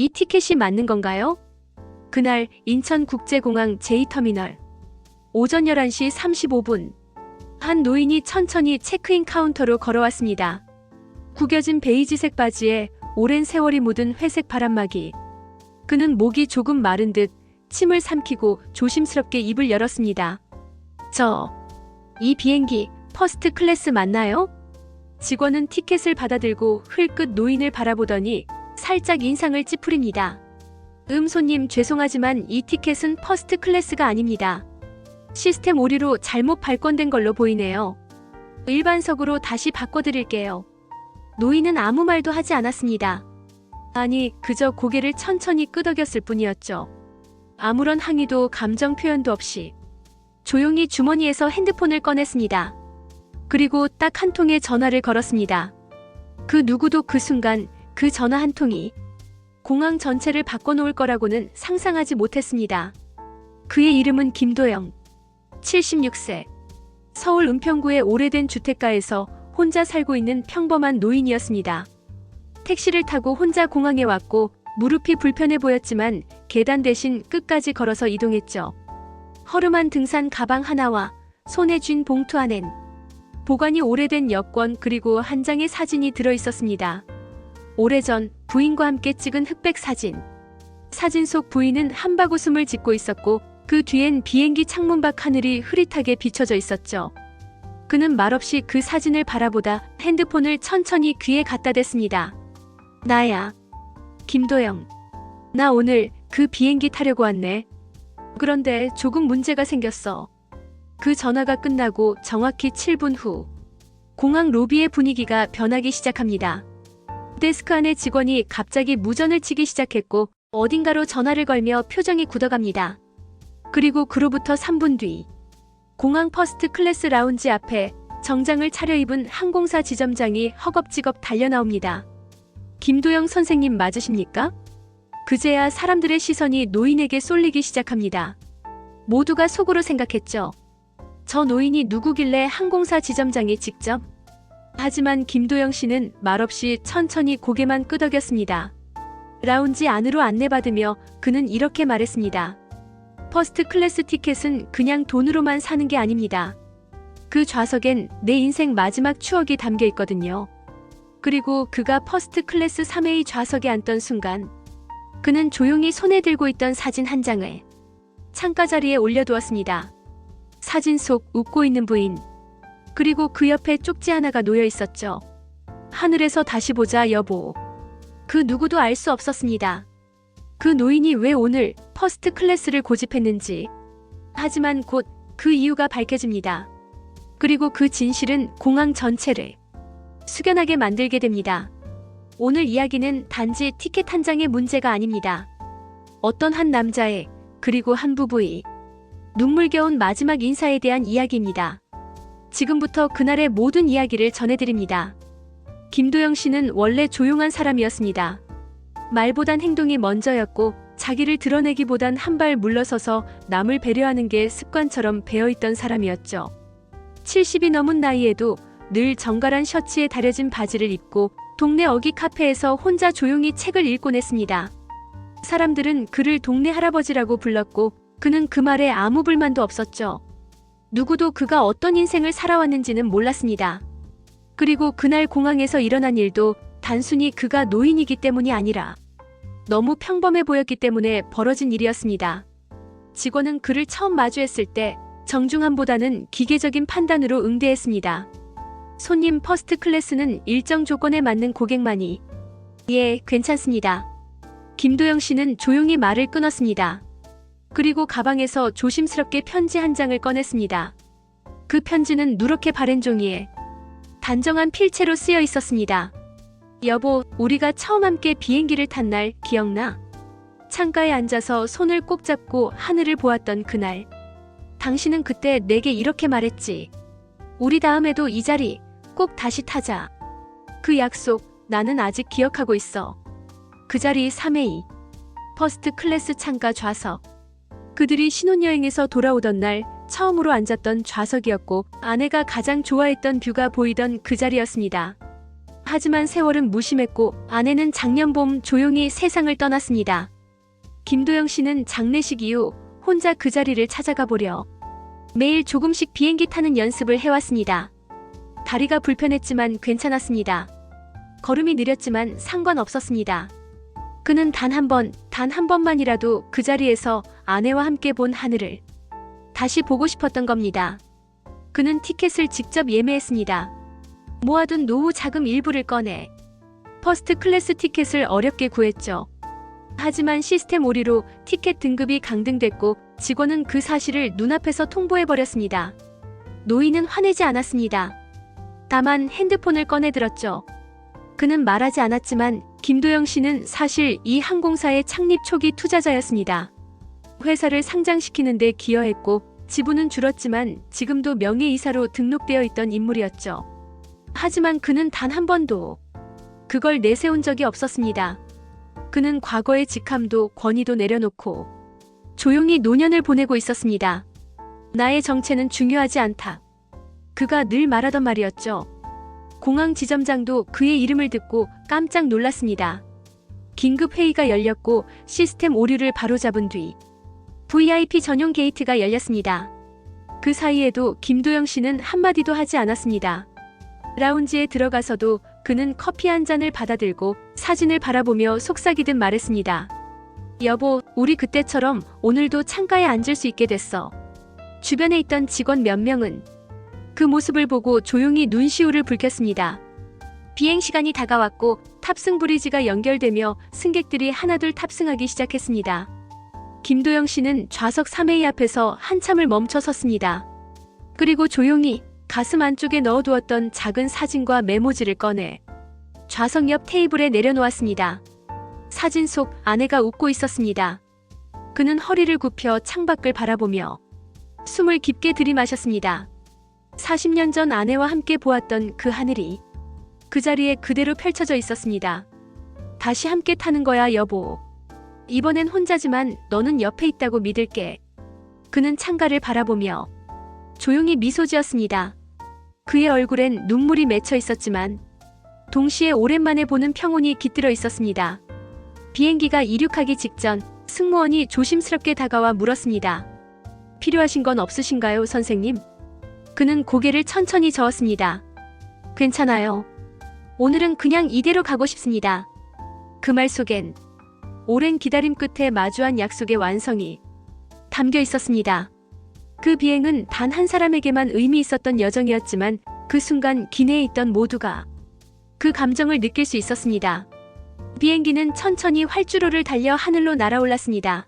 이 티켓이 맞는 건가요? 그날 인천국제공항 J터미널. 오전 11시 35분. 한 노인이 천천히 체크인 카운터로 걸어왔습니다. 구겨진 베이지색 바지에 오랜 세월이 묻은 회색 바람막이. 그는 목이 조금 마른 듯 침을 삼키고 조심스럽게 입을 열었습니다. 이 비행기 퍼스트 클래스 맞나요? 직원은 티켓을 받아들고 흘끗 노인을 바라보더니 살짝 인상을 찌푸립니다. 손님 죄송하지만 이 티켓은 퍼스트 클래스가 아닙니다. 시스템 오류로 잘못 발권된 걸로 보이네요. 일반석으로 다시 바꿔드릴게요. 노인은 아무 말도 하지 않았습니다. 아니, 그저 고개를 천천히 끄덕였을 뿐이었죠. 아무런 항의도 감정 표현도 없이 조용히 주머니에서 핸드폰을 꺼냈습니다. 그리고 딱 한 통의 전화를 걸었습니다. 그 누구도 그 순간 그 전화 한 통이 공항 전체를 바꿔놓을 거라고는 상상하지 못했습니다. 그의 이름은 김도영. 76세. 서울 은평구의 오래된 주택가에서 혼자 살고 있는 평범한 노인이었습니다. 택시를 타고 혼자 공항에 왔고 무릎이 불편해 보였지만 계단 대신 끝까지 걸어서 이동했죠. 허름한 등산 가방 하나와 손에 쥔 봉투 안엔 보관이 오래된 여권 그리고 한 장의 사진이 들어있었습니다. 오래전 부인과 함께 찍은 흑백 사진. 사진 속 부인은 한바구음을 짓고 있었고 그 뒤엔 비행기 창문 밖 하늘이 흐릿하게 비춰져 있었죠. 그는 말없이 그 사진을 바라보다 핸드폰을 천천히 귀에 갖다 댔습니다. 나야. 김도영. 나 오늘 그 비행기 타려고 왔네. 그런데 조금 문제가 생겼어. 그 전화가 끝나고 정확히 7분 후 공항 로비의 분위기가 변하기 시작합니다. 데스크 안의 직원이 갑자기 무전을 치기 시작했고 어딘가로 전화를 걸며 표정이 굳어갑니다. 그리고 그로부터 3분 뒤 공항 퍼스트 클래스 라운지 앞에 정장을 차려입은 항공사 지점장이 허겁지겁 달려나옵니다. 김도영 선생님 맞으십니까? 그제야 사람들의 시선이 노인에게 쏠리기 시작합니다. 모두가 속으로 생각했죠. 저 노인이 누구길래 항공사 지점장이 직접? 하지만 김도영 씨는 말없이 천천히 고개만 끄덕였습니다. 라운지 안으로 안내받으며 그는 이렇게 말했습니다. 퍼스트 클래스 티켓은 그냥 돈으로만 사는 게 아닙니다. 그 좌석엔 내 인생 마지막 추억이 담겨 있거든요. 그리고 그가 퍼스트 클래스 3A 좌석에 앉던 순간 그는 조용히 손에 들고 있던 사진 한 장을 창가 자리에 올려두었습니다. 사진 속 웃고 있는 부인. 그리고 그 옆에 쪽지 하나가 놓여 있었죠. 하늘에서 다시 보자 여보. 그 누구도 알 수 없었습니다. 그 노인이 왜 오늘 퍼스트 클래스를 고집했는지. 하지만 곧 그 이유가 밝혀집니다. 그리고 그 진실은 공항 전체를 숙연하게 만들게 됩니다. 오늘 이야기는 단지 티켓 한 장의 문제가 아닙니다. 어떤 한 남자의 그리고 한 부부의 눈물겨운 마지막 인사에 대한 이야기입니다. 지금부터 그날의 모든 이야기를 전해드립니다. 김도영 씨는 원래 조용한 사람이었습니다. 말보단 행동이 먼저였고 자기를 드러내기보단 한 발 물러서서 남을 배려하는 게 습관처럼 배어있던 사람이었죠. 70이 넘은 나이에도 늘 정갈한 셔츠에 다려진 바지를 입고 동네 어귀 카페에서 혼자 조용히 책을 읽곤 했습니다. 사람들은 그를 동네 할아버지라고 불렀고 그는 그 말에 아무 불만도 없었죠. 누구도 그가 어떤 인생을 살아왔는지는 몰랐습니다. 그리고 그날 공항에서 일어난 일도 단순히 그가 노인이기 때문이 아니라 너무 평범해 보였기 때문에 벌어진 일이었습니다. 직원은 그를 처음 마주했을 때 정중함보다는 기계적인 판단으로 응대했습니다. 손님 퍼스트 클래스는 일정 조건에 맞는 고객만이. 예, 괜찮습니다. 김도영 씨는 조용히 말을 끊었습니다. 그리고 가방에서 조심스럽게 편지 한 장을 꺼냈습니다. 그 편지는 누렇게 바랜 종이에 단정한 필체로 쓰여 있었습니다. 여보, 우리가 처음 함께 비행기를 탄 날 기억나? 창가에 앉아서 손을 꼭 잡고 하늘을 보았던 그날. 당신은 그때 내게 이렇게 말했지. 우리 다음에도 이 자리 꼭 다시 타자. 그 약속 나는 아직 기억하고 있어. 그 자리 3A 퍼스트 클래스 창가 좌석. 그들이 신혼여행에서 돌아오던 날 처음으로 앉았던 좌석이었고 아내가 가장 좋아했던 뷰가 보이던 그 자리였습니다. 하지만 세월은 무심했고 아내는 작년 봄 조용히 세상을 떠났습니다. 김도영 씨는 장례식 이후 혼자 그 자리를 찾아가 보려 매일 조금씩 비행기 타는 연습을 해왔습니다. 다리가 불편했지만 괜찮았습니다. 걸음이 느렸지만 상관없었습니다. 그는 단 한 번만이라도 그 자리에서 아내와 함께 본 하늘을 다시 보고 싶었던 겁니다. 그는 티켓을 직접 예매했습니다. 모아둔 노후 자금 일부를 꺼내 퍼스트 클래스 티켓을 어렵게 구했죠. 하지만 시스템 오류로 티켓 등급이 강등됐고 직원은 그 사실을 눈앞에서 통보해버렸습니다. 노인은 화내지 않았습니다. 다만 핸드폰을 꺼내들었죠. 그는 말하지 않았지만 김도영 씨는 사실 이 항공사의 창립 초기 투자자였습니다. 회사를 상장시키는 데 기여했고 지분은 줄었지만 지금도 명예이사로 등록되어 있던 인물이었죠. 하지만 그는 단 한 번도 그걸 내세운 적이 없었습니다. 그는 과거의 직함도 권위도 내려놓고 조용히 노년을 보내고 있었습니다. 나의 정체는 중요하지 않다. 그가 늘 말하던 말이었죠. 공항 지점장도 그의 이름을 듣고 깜짝 놀랐습니다. 긴급 회의가 열렸고 시스템 오류를 바로잡은 뒤 VIP 전용 게이트가 열렸습니다. 그 사이에도 김도영 씨는 한마디도 하지 않았습니다. 라운지에 들어가서도 그는 커피 한 잔을 받아들고 사진을 바라보며 속삭이듯 말했습니다. 여보, 우리 그때처럼 오늘도 창가에 앉을 수 있게 됐어. 주변에 있던 직원 몇 명은 그 모습을 보고 조용히 눈시울을 붉혔습니다. 비행 시간이 다가왔고 탑승 브리지가 연결되며 승객들이 하나둘 탑승하기 시작했습니다. 김도영 씨는 좌석 3A 앞에서 한참을 멈춰 섰습니다. 그리고 조용히 가슴 안쪽에 넣어두었던 작은 사진과 메모지를 꺼내 좌석 옆 테이블에 내려놓았습니다. 사진 속 아내가 웃고 있었습니다. 그는 허리를 굽혀 창밖을 바라보며 숨을 깊게 들이마셨습니다. 40년 전 아내와 함께 보았던 그 하늘이 그 자리에 그대로 펼쳐져 있었습니다. 다시 함께 타는 거야, 여보. 이번엔 혼자지만 너는 옆에 있다고 믿을게. 그는 창가를 바라보며 조용히 미소 지었습니다. 그의 얼굴엔 눈물이 맺혀 있었지만 동시에 오랜만에 보는 평온이 깃들어 있었습니다. 비행기가 이륙하기 직전 승무원이 조심스럽게 다가와 물었습니다. 필요하신 건 없으신가요, 선생님? 그는 고개를 천천히 저었습니다. 괜찮아요. 오늘은 그냥 이대로 가고 싶습니다. 그 말 속엔 오랜 기다림 끝에 마주한 약속의 완성이 담겨 있었습니다. 그 비행은 단 한 사람에게만 의미 있었던 여정이었지만 그 순간 기내에 있던 모두가 그 감정을 느낄 수 있었습니다. 비행기는 천천히 활주로를 달려 하늘로 날아올랐습니다.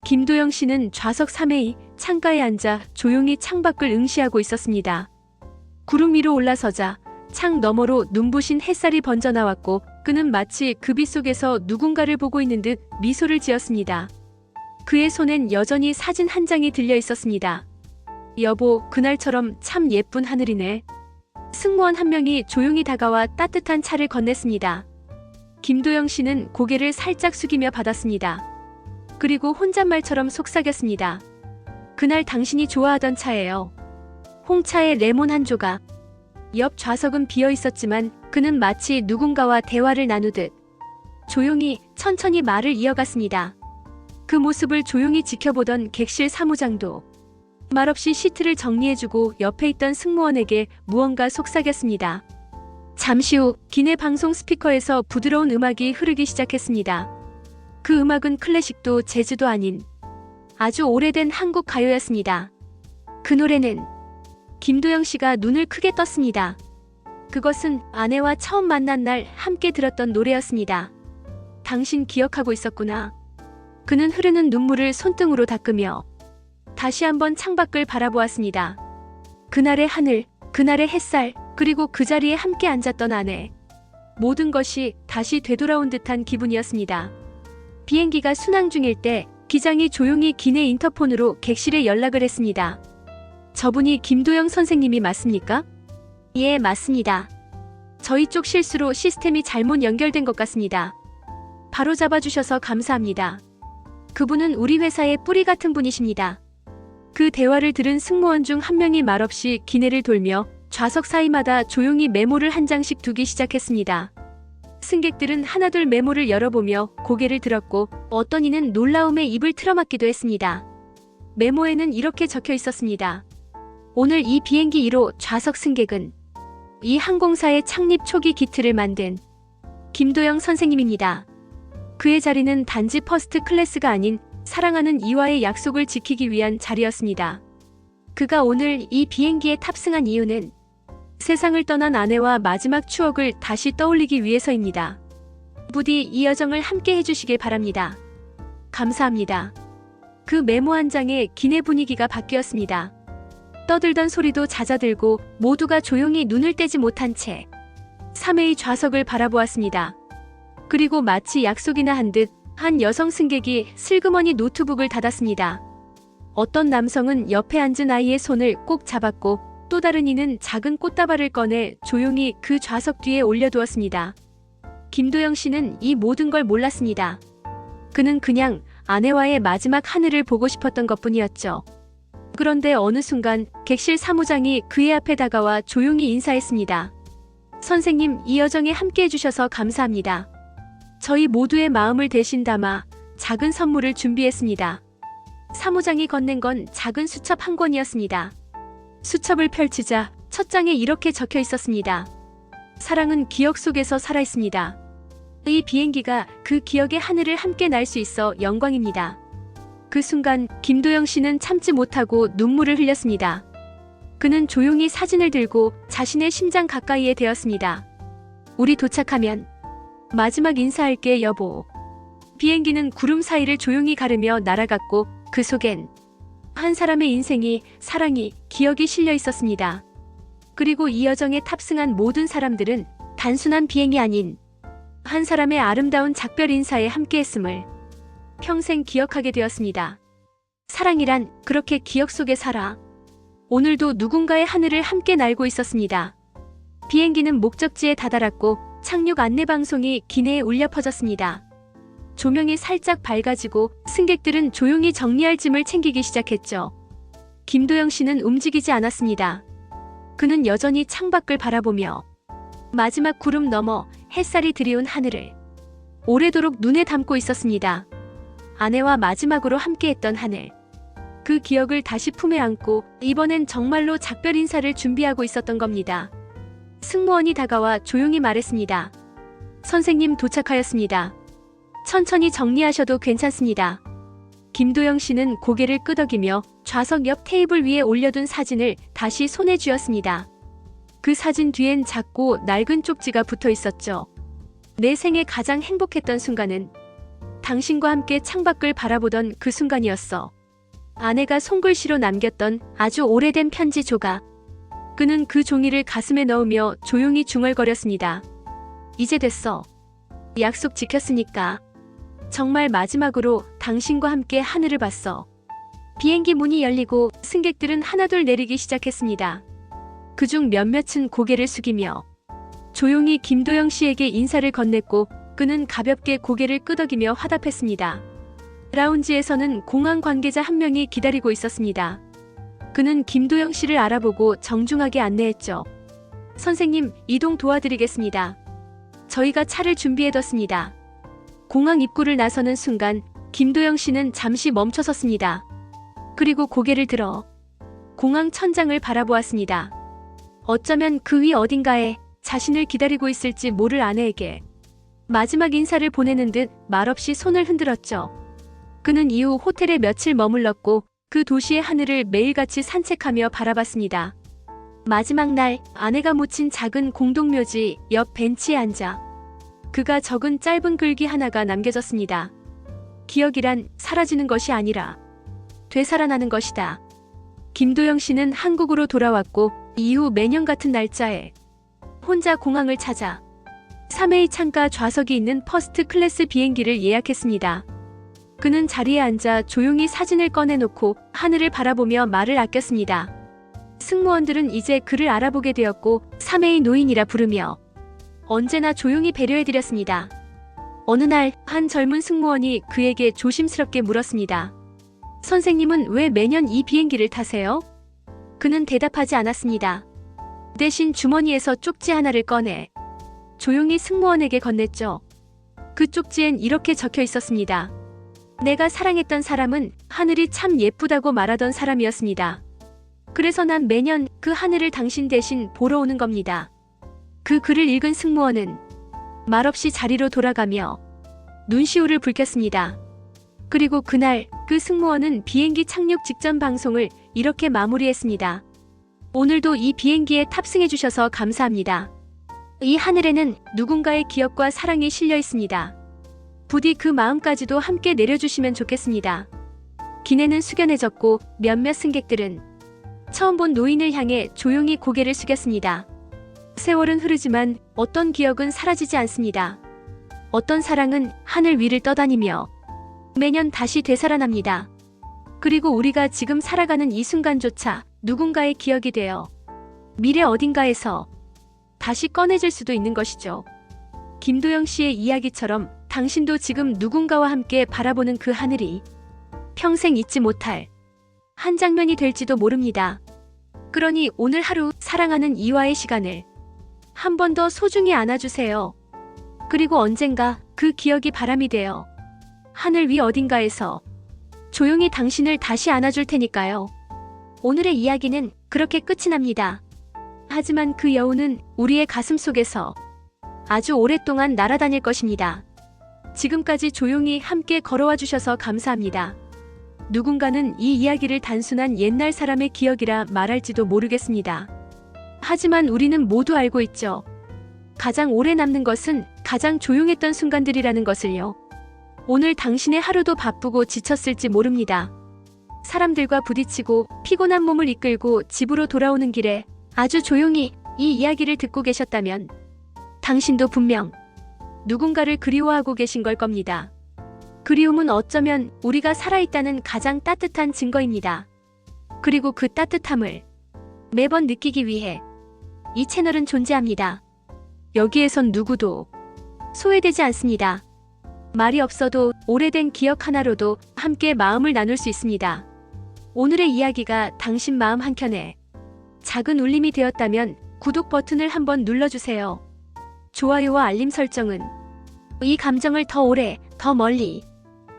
김도영 씨는 좌석 3A 창가에 앉아 조용히 창밖을 응시하고 있었습니다. 구름 위로 올라서자 창 너머로 눈부신 햇살이 번져나왔고 그는 마치 그 빛 속에서 누군가를 보고 있는 듯 미소를 지었습니다. 그의 손엔 여전히 사진 한 장이 들려 있었습니다. 여보, 그날처럼 참 예쁜 하늘이네. 승무원 한 명이 조용히 다가와 따뜻한 차를 건넸습니다. 김도영 씨는 고개를 살짝 숙이며 받았습니다. 그리고 혼잣말처럼 속삭였습니다. 그날 당신이 좋아하던 차예요. 홍차에 레몬 한 조각. 옆 좌석은 비어 있었지만 그는 마치 누군가와 대화를 나누듯 조용히 천천히 말을 이어갔습니다. 그 모습을 조용히 지켜보던 객실 사무장도 말없이 시트를 정리해주고 옆에 있던 승무원에게 무언가 속삭였습니다. 잠시 후 기내 방송 스피커에서 부드러운 음악이 흐르기 시작했습니다. 그 음악은 클래식도 재즈도 아닌 아주 오래된 한국 가요였습니다. 그 노래는 김도영 씨가 눈을 크게 떴습니다. 그것은 아내와 처음 만난 날 함께 들었던 노래였습니다. 당신 기억하고 있었구나. 그는 흐르는 눈물을 손등으로 닦으며 다시 한번 창밖을 바라보았습니다. 그날의 하늘, 그날의 햇살, 그리고 그 자리에 함께 앉았던 아내. 모든 것이 다시 되돌아온 듯한 기분이었습니다. 비행기가 순항 중일 때 기장이 조용히 기내 인터폰으로 객실에 연락을 했습니다. 저분이 김도영 선생님이 맞습니까? 예, 맞습니다. 저희 쪽 실수로 시스템이 잘못 연결된 것 같습니다. 바로 잡아주셔서 감사합니다. 그분은 우리 회사의 뿌리 같은 분이십니다. 그 대화를 들은 승무원 중 한 명이 말없이 기내를 돌며 좌석 사이마다 조용히 메모를 한 장씩 두기 시작했습니다. 승객들은 하나둘 메모를 열어보며 고개를 들었고 어떤 이는 놀라움에 입을 틀어막기도 했습니다. 메모에는 이렇게 적혀 있었습니다. 오늘 이 비행기 1호 좌석 승객은 이 항공사의 창립 초기 기틀을 만든 김도영 선생님입니다. 그의 자리는 단지 퍼스트 클래스가 아닌 사랑하는 이와의 약속을 지키기 위한 자리였습니다. 그가 오늘 이 비행기에 탑승한 이유는 세상을 떠난 아내와 마지막 추억을 다시 떠올리기 위해서입니다. 부디 이 여정을 함께 해주시길 바랍니다. 감사합니다. 그 메모 한 장에 기내 분위기가 바뀌었습니다. 떠들던 소리도 잦아들고 모두가 조용히 눈을 떼지 못한 채 3회의 좌석을 바라보았습니다. 그리고 마치 약속이나 한 듯 한 여성 승객이 슬그머니 노트북을 닫았습니다. 어떤 남성은 옆에 앉은 아이의 손을 꼭 잡았고 또 다른 이는 작은 꽃다발을 꺼내 조용히 그 좌석 뒤에 올려두었습니다. 김도영 씨는 이 모든 걸 몰랐습니다. 그는 그냥 아내와의 마지막 하늘을 보고 싶었던 것뿐이었죠. 그런데 어느 순간 객실 사무장이 그의 앞에 다가와 조용히 인사했습니다. 선생님, 이 여정에 함께 해주셔서 감사합니다. 저희 모두의 마음을 대신 담아 작은 선물을 준비했습니다. 사무장이 건넨 건 작은 수첩 한 권이었습니다. 수첩을 펼치자 첫 장에 이렇게 적혀 있었습니다. 사랑은 기억 속에서 살아있습니다. 이 비행기가 그 기억의 하늘을 함께 날 수 있어 영광입니다. 그 순간 김도영 씨는 참지 못하고 눈물을 흘렸습니다. 그는 조용히 사진을 들고 자신의 심장 가까이에 대었습니다. 우리 도착하면 마지막 인사할게, 여보. 비행기는 구름 사이를 조용히 가르며 날아갔고 그 속엔 한 사람의 인생이, 사랑이, 기억이 실려 있었습니다. 그리고 이 여정에 탑승한 모든 사람들은 단순한 비행이 아닌 한 사람의 아름다운 작별 인사에 함께했음을 평생 기억하게 되었습니다. 사랑이란 그렇게 기억 속에 살아 오늘도 누군가의 하늘을 함께 날고 있었습니다. 비행기는 목적지에 다다랐고 착륙 안내방송이 기내에 울려 퍼졌습니다. 조명이 살짝 밝아지고 승객들은 조용히 정리할 짐을 챙기기 시작했죠. 김도영 씨는 움직이지 않았습니다. 그는 여전히 창밖을 바라보며 마지막 구름 너머 햇살이 드리운 하늘을 오래도록 눈에 담고 있었습니다. 아내와 마지막으로 함께했던 하늘. 그 기억을 다시 품에 안고 이번엔 정말로 작별 인사를 준비하고 있었던 겁니다. 승무원이 다가와 조용히 말했습니다. 선생님 도착하였습니다. 천천히 정리하셔도 괜찮습니다. 김도영 씨는 고개를 끄덕이며 좌석 옆 테이블 위에 올려둔 사진을 다시 손에 쥐었습니다. 그 사진 뒤엔 작고 낡은 쪽지가 붙어 있었죠. 내 생에 가장 행복했던 순간은 당신과 함께 창밖을 바라보던 그 순간이었어. 아내가 손글씨로 남겼던 아주 오래된 편지 조각. 그는 그 종이를 가슴에 넣으며 조용히 중얼거렸습니다. 이제 됐어. 약속 지켰으니까. 정말 마지막으로 당신과 함께 하늘을 봤어. 비행기 문이 열리고 승객들은 하나둘 내리기 시작했습니다. 그중 몇몇은 고개를 숙이며 조용히 김도영 씨에게 인사를 건넸고 그는 가볍게 고개를 끄덕이며 화답했습니다. 라운지에서는 공항 관계자 한 명이 기다리고 있었습니다. 그는 김도영 씨를 알아보고 정중하게 안내했죠. 선생님, 이동 도와드리겠습니다. 저희가 차를 준비해뒀습니다. 공항 입구를 나서는 순간 김도영 씨는 잠시 멈춰섰습니다. 그리고 고개를 들어 공항 천장을 바라보았습니다. 어쩌면 그 위 어딘가에 자신을 기다리고 있을지 모를 아내에게 마지막 인사를 보내는 듯 말없이 손을 흔들었죠. 그는 이후 호텔에 며칠 머물렀고 그 도시의 하늘을 매일같이 산책하며 바라봤습니다. 마지막 날 아내가 묻힌 작은 공동묘지 옆 벤치에 앉아 그가 적은 짧은 글귀 하나가 남겨졌습니다. 기억이란 사라지는 것이 아니라 되살아나는 것이다. 김도영 씨는 한국으로 돌아왔고 이후 매년 같은 날짜에 혼자 공항을 찾아 3회의 창가 좌석이 있는 퍼스트 클래스 비행기를 예약했습니다. 그는 자리에 앉아 조용히 사진을 꺼내놓고 하늘을 바라보며 말을 아꼈습니다. 승무원들은 이제 그를 알아보게 되었고 3회의 노인이라 부르며 언제나 조용히 배려해드렸습니다. 어느 날 한 젊은 승무원이 그에게 조심스럽게 물었습니다. 선생님은 왜 매년 이 비행기를 타세요? 그는 대답하지 않았습니다. 대신 주머니에서 쪽지 하나를 꺼내 조용히 승무원에게 건넸죠. 그 쪽지엔 이렇게 적혀 있었습니다. 내가 사랑했던 사람은 하늘이 참 예쁘다고 말하던 사람이었습니다. 그래서 난 매년 그 하늘을 당신 대신 보러 오는 겁니다. 그 글을 읽은 승무원은 말없이 자리로 돌아가며 눈시울을 붉혔습니다. 그리고 그날 그 승무원은 비행기 착륙 직전 방송을 이렇게 마무리했습니다. 오늘도 이 비행기에 탑승해 주셔서 감사합니다. 이 하늘에는 누군가의 기억과 사랑이 실려 있습니다. 부디 그 마음까지도 함께 내려주시면 좋겠습니다. 기내는 숙연해졌고 몇몇 승객들은 처음 본 노인을 향해 조용히 고개를 숙였습니다. 세월은 흐르지만 어떤 기억은 사라지지 않습니다. 어떤 사랑은 하늘 위를 떠다니며 매년 다시 되살아납니다. 그리고 우리가 지금 살아가는 이 순간조차 누군가의 기억이 되어 미래 어딘가에서 다시 꺼내질 수도 있는 것이죠. 김도영 씨의 이야기처럼 당신도 지금 누군가와 함께 바라보는 그 하늘이 평생 잊지 못할 한 장면이 될지도 모릅니다. 그러니 오늘 하루 사랑하는 이와의 시간을 한 번 더 소중히 안아주세요. 그리고 언젠가 그 기억이 바람이 되어 하늘 위 어딘가에서 조용히 당신을 다시 안아줄 테니까요. 오늘의 이야기는 그렇게 끝이 납니다. 하지만 그 여운은 우리의 가슴 속에서 아주 오랫동안 날아다닐 것입니다. 지금까지 조용히 함께 걸어와 주셔서 감사합니다. 누군가는 이 이야기를 단순한 옛날 사람의 기억이라 말할지도 모르겠습니다. 하지만 우리는 모두 알고 있죠. 가장 오래 남는 것은 가장 조용했던 순간들이라는 것을요. 오늘 당신의 하루도 바쁘고 지쳤을지 모릅니다. 사람들과 부딪히고 피곤한 몸을 이끌고 집으로 돌아오는 길에 아주 조용히 이 이야기를 듣고 계셨다면 당신도 분명 누군가를 그리워하고 계신 걸 겁니다. 그리움은 어쩌면 우리가 살아있다는 가장 따뜻한 증거입니다. 그리고 그 따뜻함을 매번 느끼기 위해 이 채널은 존재합니다. 여기에선 누구도 소외되지 않습니다. 말이 없어도 오래된 기억 하나로도 함께 마음을 나눌 수 있습니다. 오늘의 이야기가 당신 마음 한켠에 작은 울림이 되었다면 구독 버튼을 한번 눌러주세요. 좋아요와 알림 설정은 이 감정을 더 오래, 더 멀리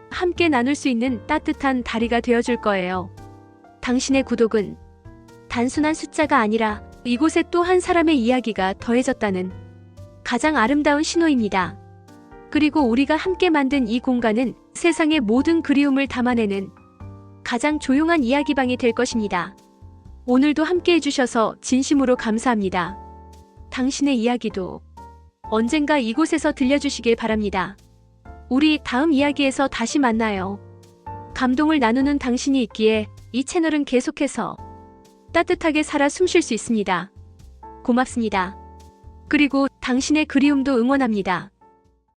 함께 나눌 수 있는 따뜻한 다리가 되어줄 거예요. 당신의 구독은 단순한 숫자가 아니라 이곳에 또 한 사람의 이야기가 더해졌다는 가장 아름다운 신호입니다. 그리고 우리가 함께 만든 이 공간은 세상의 모든 그리움을 담아내는 가장 조용한 이야기방이 될 것입니다. 오늘도 함께 해주셔서 진심으로 감사합니다. 당신의 이야기도 언젠가 이곳에서 들려주시길 바랍니다. 우리 다음 이야기에서 다시 만나요. 감동을 나누는 당신이 있기에 이 채널은 계속해서 따뜻하게 살아 숨쉴 수 있습니다. 고맙습니다. 그리고 당신의 그리움도 응원합니다.